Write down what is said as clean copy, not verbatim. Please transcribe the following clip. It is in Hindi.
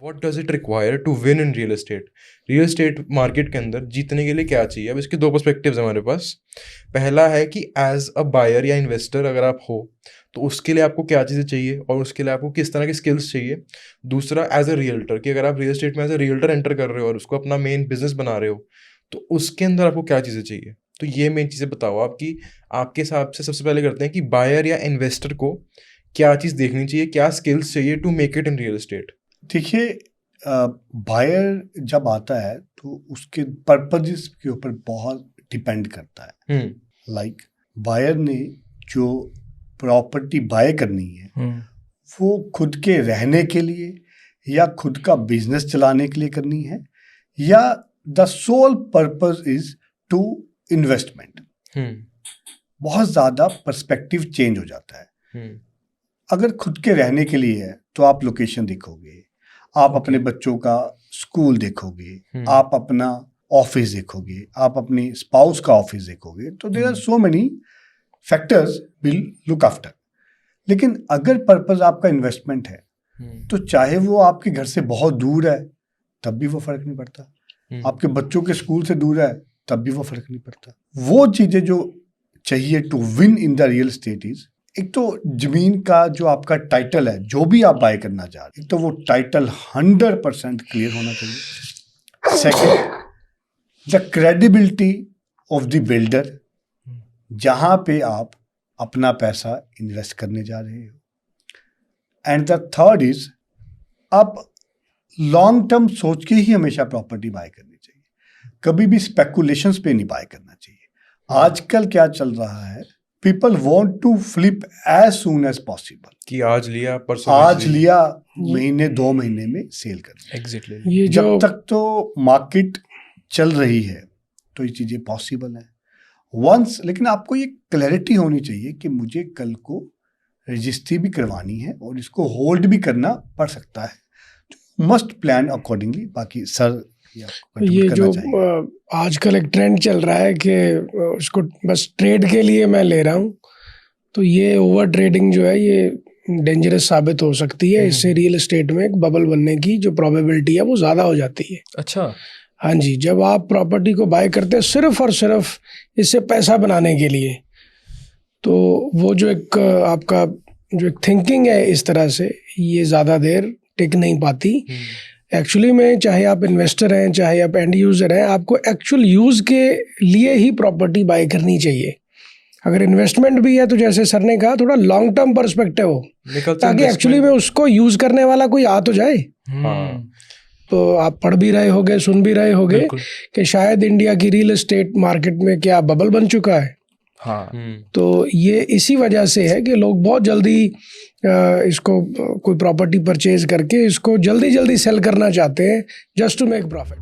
What does it require to win in real estate? Real estate market के अंदर जीतने के लिए क्या चाहिए? अब इसके दो पर्सपेक्टिव्स हमारे पास। पहला है कि एज अ बायर या इन्वेस्टर अगर आप हो तो उसके लिए आपको क्या चीज़ें चाहिए और उसके लिए आपको किस तरह की स्किल्स चाहिए। दूसरा एज अ रियल्टर, कि अगर आप रियल एस्टेट में एज अ रियल्टर एंटर कर रहे हो और उसको अपना मेन बिजनेस बना रहे हो तो उसके अंदर आपको क्या चीज़ें चाहिए। तो ये मेन चीज़ें बताओ आपकी, आपके हिसाब से सबसे पहले करते हैं कि बायर या इन्वेस्टर को क्या चीज़ देखनी चाहिए, क्या स्किल्स चाहिए to make it in real estate. देखिए, बायर जब आता है तो उसके पर्पजेस के ऊपर बहुत डिपेंड करता है। लाइक बायर ने जो प्रॉपर्टी बाय करनी है वो खुद के रहने के लिए या खुद का बिजनेस चलाने के लिए करनी है, या the sole purpose is to investment. बहुत ज़्यादा पर्सपेक्टिव चेंज हो जाता है। अगर खुद के रहने के लिए है तो आप लोकेशन देखोगे, आप अपने बच्चों का स्कूल देखोगे, आप अपना ऑफिस देखोगे, आप अपनी स्पाउस का ऑफिस देखोगे, तो there are so many factors will look after. लेकिन अगर पर्पस आपका इन्वेस्टमेंट है तो चाहे वो आपके घर से बहुत दूर है तब भी वो फर्क नहीं पड़ता, आपके बच्चों के स्कूल से दूर है तब भी वो फर्क नहीं पड़ता। वो चीजें जो चाहिए to win in the real estate is, एक तो जमीन का जो आपका टाइटल है, जो भी आप बाय करना चाह रहे हैं, तो वो टाइटल 100% क्लियर होना चाहिए। Second, the credibility of the builder, जहां पे आप अपना पैसा इन्वेस्ट करने जा रहे हो। एंड द थर्ड इज, आप लॉन्ग टर्म सोच के ही हमेशा प्रॉपर्टी बाय करनी चाहिए, कभी भी स्पेकुलेशंस पे नहीं बाय करना चाहिए। आजकल क्या चल रहा है, people want to flip as soon as possible, कि आज लिया परसों आज लिया, महीने 2 महीने में सेल करना। एग्जैक्टली। ये जब तक तो मार्केट चल रही है तो ये चीजें पॉसिबल है वंस, लेकिन आपको ये क्लैरिटी होनी चाहिए कि मुझे कल को रजिस्ट्री भी करवानी है और इसको होल्ड भी करना पड़ सकता है, तो मस्ट प्लान अकॉर्डिंगली। बाकी सर ये जो आजकल एक ट्रेंड चल रहा है कि उसको बस ट्रेड के लिए मैं ले रहा हूँ, तो ये ओवर ट्रेडिंग जो है ये डेंजरस साबित हो सकती है। इससे रियल एस्टेट में एक बबल बनने की जो प्रोबेबिलिटी है वो ज़्यादा हो जाती है। अच्छा। हाँ जी, जब आप प्रॉपर्टी को बाय करते हैं सिर्फ और सिर्फ इससे पैसा बनाने के लिए, तो वो जो एक आपका जो एक थिंकिंग है इस तरह से, ये ज़्यादा देर टिक नहीं पाती। एक्चुअली में चाहे आप इन्वेस्टर हैं चाहे आप एंड यूज़र हैं, आपको एक्चुअल यूज़ के लिए ही प्रॉपर्टी बाय करनी चाहिए। अगर इन्वेस्टमेंट भी है तो जैसे सर ने कहा थोड़ा लॉन्ग टर्म पर्सपेक्टिव हो, ताकि एक्चुअली में उसको यूज़ करने वाला कोई आ तो जाए। तो आप पढ़ भी रहे होगे, सुन भी रहे होगे कि शायद इंडिया की रियल एस्टेट मार्केट में क्या बबल बन चुका है। तो ये इसी वजह से है कि लोग बहुत जल्दी इसको कोई प्रॉपर्टी परचेज करके इसको जल्दी जल्दी सेल करना चाहते हैं जस्ट टू मेक प्रॉफिट।